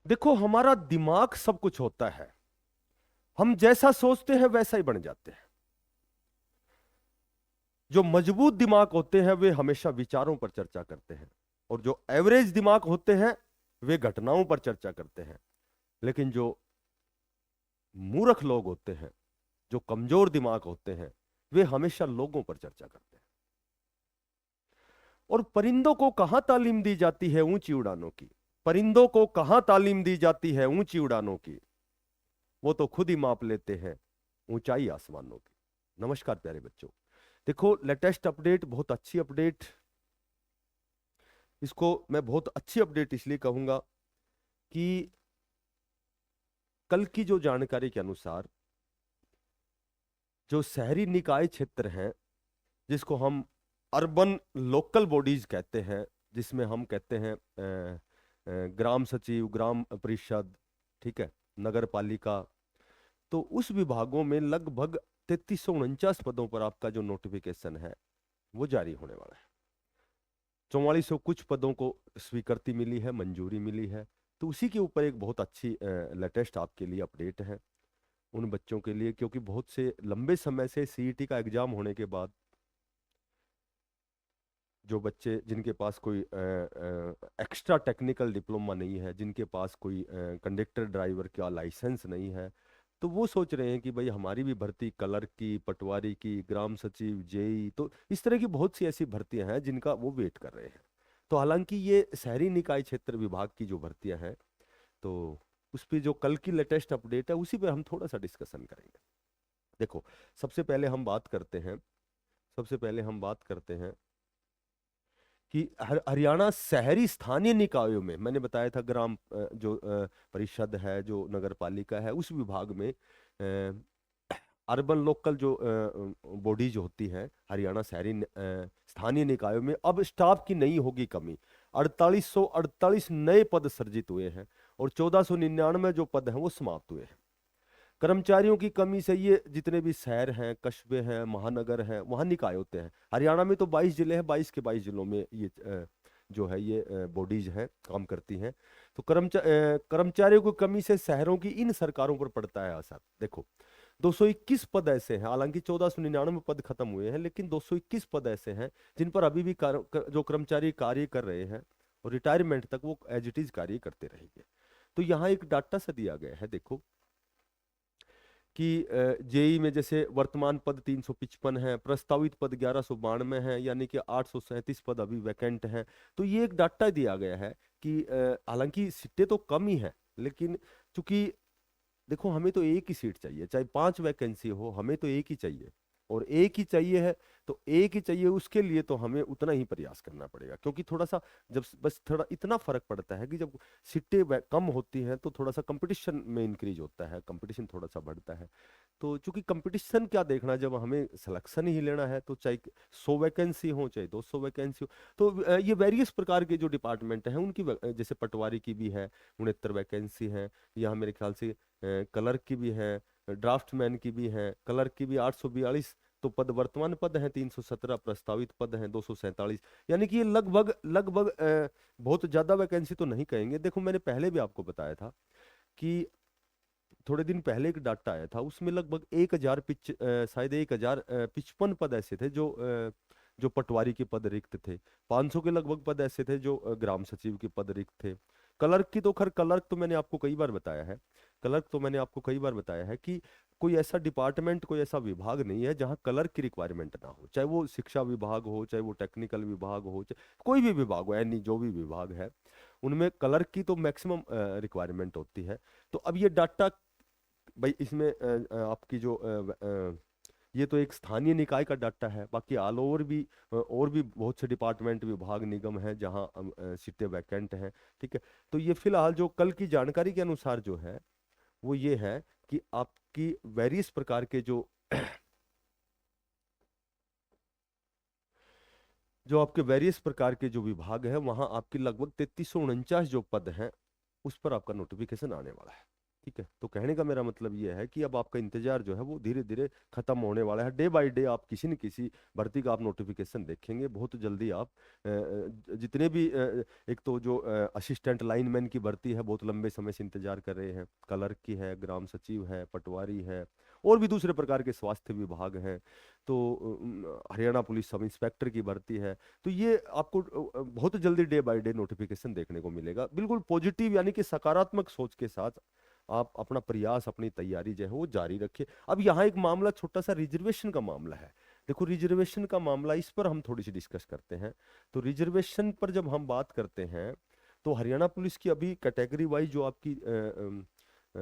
देखो, हमारा दिमाग सब कुछ होता है। हम जैसा सोचते हैं वैसा ही बन जाते हैं। जो मजबूत दिमाग होते हैं वे हमेशा विचारों पर चर्चा करते हैं, और जो एवरेज दिमाग होते हैं वे घटनाओं पर चर्चा करते हैं। लेकिन जो मूर्ख लोग होते हैं, जो कमजोर दिमाग होते हैं, वे हमेशा लोगों पर चर्चा करते हैं। और परिंदों को कहां तालीम दी जाती है? ऊंची उड़ानों की। परिंदों को कहां तालीम दी जाती है? ऊंची उड़ानों की। वो तो खुद ही माप लेते हैं ऊंचाई आसमानों की। नमस्कार प्यारे बच्चों। देखो, लेटेस्ट अपडेट, बहुत अच्छी अपडेट। इसको मैं बहुत अच्छी अपडेट इसलिए कहूंगा कि कल की जो जानकारी के अनुसार जो शहरी निकाय क्षेत्र हैं, जिसको हम अर्बन लोकल बॉडीज कहते हैं, जिसमें हम कहते हैं ग्राम सचिव, ग्राम परिषद, ठीक है, नगर पालिका, तो उस विभागों में लगभग 3349 पदों पर आपका जो नोटिफिकेशन है वो जारी होने वाला है। 4400 कुछ पदों को स्वीकृति मिली है, मंजूरी मिली है। तो उसी के ऊपर एक बहुत अच्छी लेटेस्ट आपके लिए अपडेट है उन बच्चों के लिए, क्योंकि बहुत से लंबे समय से सीईटी का एग्जाम होने के बाद जो बच्चे, जिनके पास कोई एक्स्ट्रा टेक्निकल डिप्लोमा नहीं है, जिनके पास कोई कंडक्टर ड्राइवर का लाइसेंस नहीं है, तो वो सोच रहे हैं कि भाई हमारी भी भर्ती क्लर्क की, पटवारी की, ग्राम सचिव, जेई, तो इस तरह की बहुत सी ऐसी भर्तियां हैं जिनका वो वेट कर रहे हैं। तो हालांकि ये शहरी निकाय क्षेत्र विभाग की जो भर्तियां हैं, तो उस पर जो कल की लेटेस्ट अपडेट है उसी पे हम थोड़ा सा डिस्कशन करेंगे। देखो, सबसे पहले हम बात करते हैं सबसे पहले हम बात करते हैं कि हरियाणा शहरी स्थानीय निकायों में, मैंने बताया था ग्राम जो परिषद है, जो नगर पालिका है, उस विभाग में अर्बन लोकल जो बॉडीज होती है, हरियाणा शहरी स्थानीय निकायों में अब स्टाफ की नहीं होगी कमी। 4848 नए पद सृजित हुए हैं और 1499 जो पद हैं वो समाप्त हुए हैं। कर्मचारियों की कमी से ये जितने भी शहर हैं, कस्बे हैं, महानगर हैं, वहाँ निकाय होते हैं। हरियाणा में तो 22 जिले हैं, 22 के 22 जिलों में ये जो है ये बॉडीज हैं, काम करती हैं। तो कर्मचारियों की कमी से शहरों की इन सरकारों पर पड़ता है असर। देखो, 221 पद ऐसे हैं, हालांकि 1499 पद खत्म हुए हैं, लेकिन 221 पद ऐसे हैं जिन पर अभी भी जो कर्मचारी कार्य कर रहे हैं और रिटायरमेंट तक वो एज इट इज कार्य करते रहेंगे। तो यहाँ एक डाटा सा दिया गया है, देखो कि जेई में जैसे वर्तमान पद 355 है, प्रस्तावित पद 1192 है, यानी कि 837 पद अभी वैकेंट हैं। तो ये एक डाटा दिया गया है कि हालांकि सीटें तो कम ही है, लेकिन चूंकि देखो, हमें तो एक ही सीट चाहिए, चाहे 5 वैकेंसी हो, हमें तो एक ही चाहिए। और एक ही चाहिए है तो एक ही चाहिए, उसके लिए तो हमें उतना ही प्रयास करना पड़ेगा, क्योंकि थोड़ा सा जब बस थोड़ा इतना फर्क पड़ता है कि जब सीटें कम होती हैं तो थोड़ा सा कंपटीशन में इंक्रीज होता है, कंपटीशन थोड़ा सा बढ़ता है। तो चूंकि कंपटीशन क्या देखना, जब हमें सिलेक्शन ही लेना है तो चाहे 100 वैकेंसी हो चाहे 200 वैकेंसी हो, तो ये वेरियस प्रकार के जो डिपार्टमेंट हैं उनकी जैसे पटवारी की भी है 69 वैकेंसी है, यहाँ मेरे ख्याल से क्लर्क की भी है, ड्राफ्टमैन की भी है, क्लर्क की भी 842 तो पद वर्तमान पद हैं, 317 प्रस्तावित पद हैं, 247, यानी कि ये लगभग लगभग बहुत ज्यादा वैकेंसी तो नहीं कहेंगे। देखो, मैंने पहले भी आपको बताया था कि थोड़े दिन पहले एक डाटा आया था, उसमें लगभग 1000 शायद 1055 पद ऐसे थे जो जो पटवारी के पद रिक्त थे। 500 के लगभग पद ऐसे थे जो ग्राम सचिव के पद रिक्त थे। क्लर्क की तो खैर, क्लर्क तो मैंने आपको कई बार बताया है, कि कोई ऐसा डिपार्टमेंट, कोई ऐसा विभाग नहीं है जहां क्लर्क की रिक्वायरमेंट ना हो, चाहे वो शिक्षा विभाग हो, चाहे वो टेक्निकल विभाग हो, चाहे कोई भी विभाग हो, यानी जो भी विभाग है उनमें क्लर्क की तो मैक्सिमम रिक्वायरमेंट होती है। तो अब ये डाटा भाई इसमें आपकी जो ये तो एक स्थानीय निकाय का डाटा है, बाकी ऑल ओवर भी और भी बहुत से डिपार्टमेंट, विभाग, निगम हैं जहां सीटें वैकेंट हैं। ठीक है, तो ये फिलहाल जो कल की जानकारी के अनुसार जो है वो ये है कि आपकी वेरियस प्रकार के जो आपके वेरियस प्रकार के जो विभाग है वहां आपकी लगभग 3349 जो पद हैं उस पर आपका नोटिफिकेशन आने वाला है। ठीक है, तो कहने का मेरा मतलब ये है कि अब आपका इंतजार जो है वो धीरे धीरे खत्म होने वाला है। डे बाय डे आप किसी न किसी भर्ती का आप नोटिफिकेशन देखेंगे बहुत जल्दी। आप जितने भी एक तो जो असिस्टेंट लाइनमैन की भर्ती है बहुत लंबे समय से इंतजार कर रहे हैं, क्लर्क की है, ग्राम सचिव है, पटवारी है, और भी दूसरे प्रकार के स्वास्थ्य विभाग हैं, तो हरियाणा पुलिस सब इंस्पेक्टर की भर्ती है। तो ये आपको बहुत जल्दी डे बाय डे नोटिफिकेशन देखने को मिलेगा। बिल्कुल पॉजिटिव यानी कि सकारात्मक सोच के साथ आप अपना प्रयास, अपनी तैयारी जो है वो जारी रखिए। अब यहाँ एक मामला छोटा सा रिजर्वेशन का मामला है। देखो रिजर्वेशन का मामला, इस पर हम थोड़ी सी डिस्कस करते हैं। तो रिजर्वेशन पर जब हम बात करते हैं तो हरियाणा पुलिस की अभी कैटेगरी वाइज जो आपकी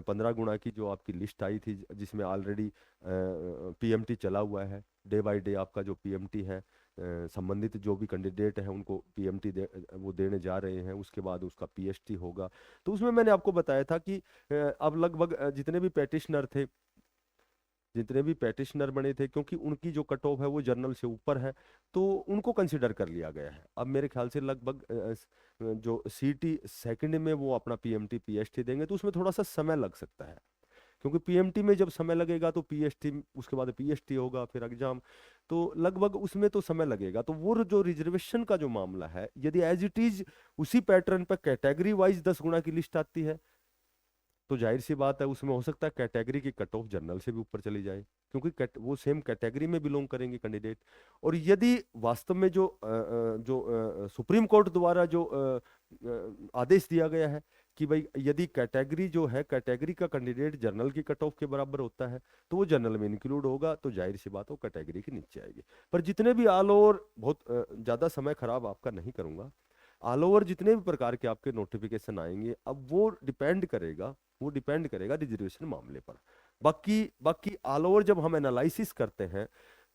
15 गुणा की जो आपकी लिस्ट आई थी, जिसमें ऑलरेडी पीएमटी चला हुआ है। डे बाय डे आपका जो पीएमटी है, संबंधित जो भी कैंडिडेट है उनको पीएमटी वो देने जा रहे हैं, उसके बाद उसका पीएचटी होगा। तो उसमें मैंने आपको बताया था कि अब लगभग जितने भी पैटिशनर बने थे, क्योंकि उनकी जो कट ऑफ है वो जनरल से ऊपर है, तो उनको कंसिडर कर लिया गया है। अब मेरे ख्याल से लगभग जो सीटी सेकंड में वो अपना पीएमटी पीएचटी देंगे, तो उसमें थोड़ा सा समय लग सकता है, क्योंकि पीएमटी में जब समय लगेगा तो पीएचटी, उसके बाद पीएचटी होगा, फिर एग्जाम, तो लगभग उसमें तो समय लगेगा। तो वो जो रिजर्वेशन का जो मामला है, यदि एज इट इज उसी पैटर्न पर कैटेगरी वाइज 10 गुना की लिस्ट आती है, तो जाहिर सी बात है उसमें हो सकता है कैटेगरी की कट ऑफ जनरल से भी ऊपर चली जाए, क्योंकि वो सेम कैटेगरी में बिलोंग करेंगे कैंडिडेट। और यदि वास्तव में जो सुप्रीम कोर्ट द्वारा जो आदेश दिया गया है कि भाई यदि कैटेगरी जो है, कैटेगरी का कैंडिडेट जनरल की कट ऑफ के बराबर होता है, तो वो जनरल में इंक्लूड होगा, तो जाहिर सी बात हो कैटेगरी के नीचे आएगी। पर जितने भी ऑल ओवर, बहुत ज्यादा समय खराब आपका नहीं करूंगा, ऑल ओवर जितने भी प्रकार के आपके नोटिफिकेशन आएंगे, अब वो डिपेंड करेगा रिजर्वेशन मामले पर। बाकी बाकी ऑल ओवर जब हम एनालिसिस करते हैं,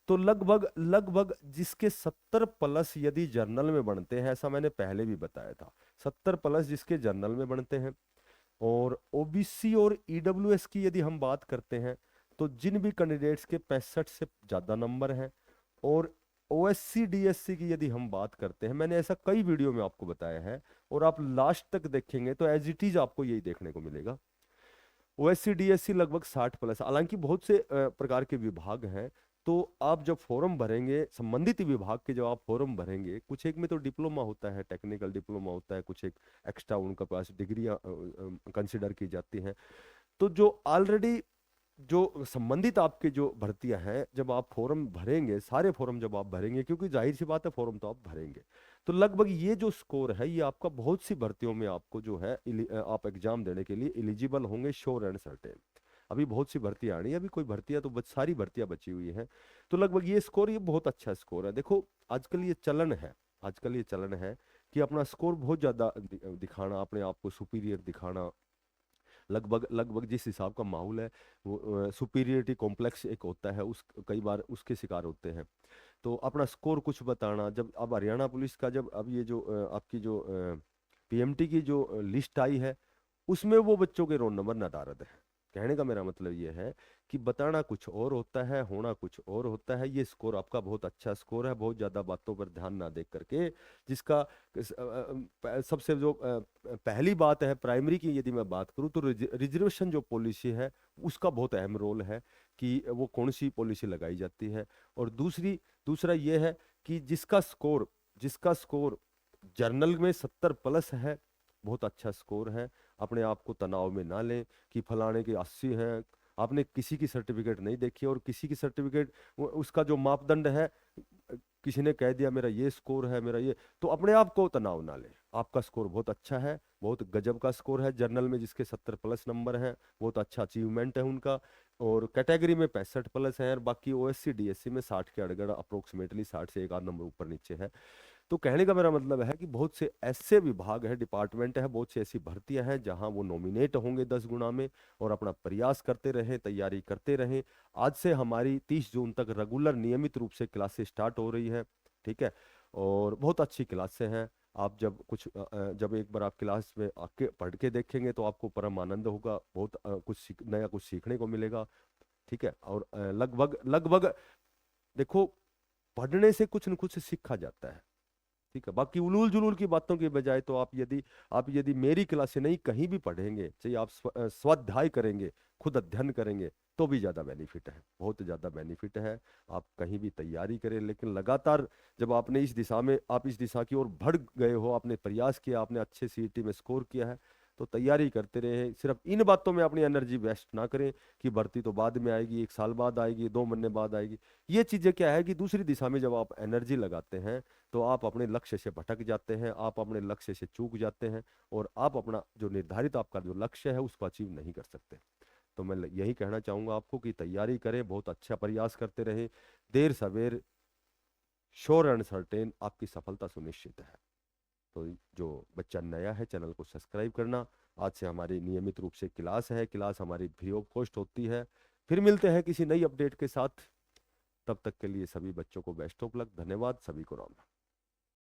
तो लगभग लगभग जिसके 70 प्लस यदि जर्नल में बनते हैं, ऐसा मैंने पहले भी बताया था, 70 प्लस जिसके जर्नल में बनते हैं, और ओबीसी और ईडब्ल्यूएस की यदि हम बात करते हैं, तो जिन भी कैंडिडेट्स के 65 से ज्यादा नंबर हैं, और ओएससी डीएससी की यदि हम बात करते हैं, मैंने ऐसा कई वीडियो में आपको बताया है, और आप लास्ट तक देखेंगे तो एज इट इज आपको यही देखने को मिलेगा। ओएससी डीएससी लगभग 60 प्लस, हालांकि बहुत से प्रकार के विभाग हैं। तो आप जब फॉर्म भरेंगे संबंधित विभाग के, जब आप फॉर्म भरेंगे, कुछ एक में तो डिप्लोमा होता है, टेक्निकल डिप्लोमा होता है, कुछ एक एक्स्ट्रा उनके पास डिग्रियां कंसिडर की जाती हैं। तो जो ऑलरेडी जो संबंधित आपके जो भर्तियां हैं, जब आप फॉर्म भरेंगे, सारे फॉर्म जब आप भरेंगे, क्योंकि जाहिर सी बात है फॉर्म तो आप भरेंगे, तो लगभग ये जो स्कोर है ये आपका बहुत सी भर्तियों में आपको जो है आप एग्जाम देने के लिए एलिजिबल होंगे, श्योर एंड सर्टेन। अभी बहुत सी भर्तियां आ रही है, अभी कोई भर्तियां तो सारी भर्तियां बची हुई हैं। तो लगभग ये स्कोर, ये बहुत अच्छा स्कोर है। देखो आजकल ये चलन है, आजकल ये चलन है कि अपना स्कोर बहुत ज्यादा दिखाना, अपने आप को सुपीरियर दिखाना। लगभग लगभग जिस हिसाब का माहौल है, वो सुपीरियरिटी कॉम्प्लेक्स एक होता है, उस कई बार उसके शिकार होते हैं। तो अपना स्कोर कुछ बताना, जब अब हरियाणा पुलिस का जब अब ये जो आपकी जो पीएमटी की जो लिस्ट आई है, उसमें वो बच्चों के रोल नंबर नदारद है। कहने का मेरा मतलब ये है कि बताना कुछ और होता है, होना कुछ और होता है। ये स्कोर आपका बहुत अच्छा स्कोर है, बहुत ज्यादा बातों पर ध्यान ना देख करके, जिसका सबसे जो पहली बात है प्राइमरी की यदि मैं बात करूं, तो रिजर्वेशन जो पॉलिसी है उसका बहुत अहम रोल है कि वो कौन सी पॉलिसी लगाई जाती है। और दूसरा ये है कि जिसका स्कोर जर्नल में 70 प्लस है, बहुत अच्छा स्कोर है। अपने आप को तनाव में ना लें कि फलाने के 80 हैं। आपने किसी की सर्टिफिकेट नहीं देखी, और किसी की सर्टिफिकेट उसका जो मापदंड है, किसी ने कह दिया मेरा ये स्कोर है, मेरा ये, तो अपने आप को तनाव ना लें। आपका स्कोर बहुत अच्छा है, बहुत गजब का स्कोर है। जर्नल में जिसके 70 प्लस नंबर हैं, बहुत अच्छा अचीवमेंट है उनका। और कैटेगरी में 65 प्लस है, और बाकी ओएससी डीएससी में 60 के अड़गड़, अप्रोक्सीमेटली 60 से एक आध नंबर ऊपर नीचे है। तो कहने का मेरा मतलब है कि बहुत से ऐसे विभाग है, डिपार्टमेंट है, बहुत सी ऐसी भर्तियां हैं जहां वो नॉमिनेट होंगे 10 गुना में, और अपना प्रयास करते रहें, तैयारी करते रहें। आज से हमारी 30 जून तक रेगुलर नियमित रूप से क्लासेस स्टार्ट हो रही है, ठीक है, और बहुत अच्छी क्लासें हैं। आप जब एक बार आप क्लास में आके पढ़ के देखेंगे तो आपको परम आनंद होगा, बहुत नया कुछ सीखने को मिलेगा, ठीक है। और लगभग लगभग देखो, पढ़ने से कुछ न कुछ सीखा जाता है। ठीक है, बाकी उलूल जुलूल की बातों के बजाय तो आप यदि मेरी क्लास से नहीं कहीं भी पढ़ेंगे, चाहिए आप स्वाध्याय करेंगे, खुद अध्ययन करेंगे, तो भी ज़्यादा बेनिफिट है, बहुत ज़्यादा बेनिफिट है। आप कहीं भी तैयारी करें, लेकिन लगातार जब आपने इस दिशा में, आप इस दिशा की ओर बढ़ गए हो, आपने प्रयास किया, आपने अच्छे सीईटी में स्कोर किया है, तो तैयारी करते रहे। सिर्फ इन बातों में अपनी एनर्जी वेस्ट ना करें कि भर्ती तो बाद में आएगी, 1 साल बाद आएगी, 2 महीने बाद आएगी। ये चीज़ें क्या है कि दूसरी दिशा में जब आप एनर्जी लगाते हैं तो आप अपने लक्ष्य से भटक जाते हैं, आप अपने लक्ष्य से चूक जाते हैं, और आप अपना जो निर्धारित आपका जो लक्ष्य है उसको अचीव नहीं कर सकते। तो मैं यही कहना चाहूंगा आपको कि तैयारी करें, बहुत अच्छा प्रयास करते रहें, देर सवेर श्योर एंड सर्टेन आपकी सफलता सुनिश्चित है। तो जो बच्चा नया है, चैनल को सब्सक्राइब करना। आज से हमारी नियमित रूप से क्लास है, क्लास हमारी फ्री ऑफ कॉस्ट होती है। फिर मिलते हैं किसी नई अपडेट के साथ, तब तक के लिए सभी बच्चों को बेस्ट ऑफ लक। धन्यवाद, सभी को राम।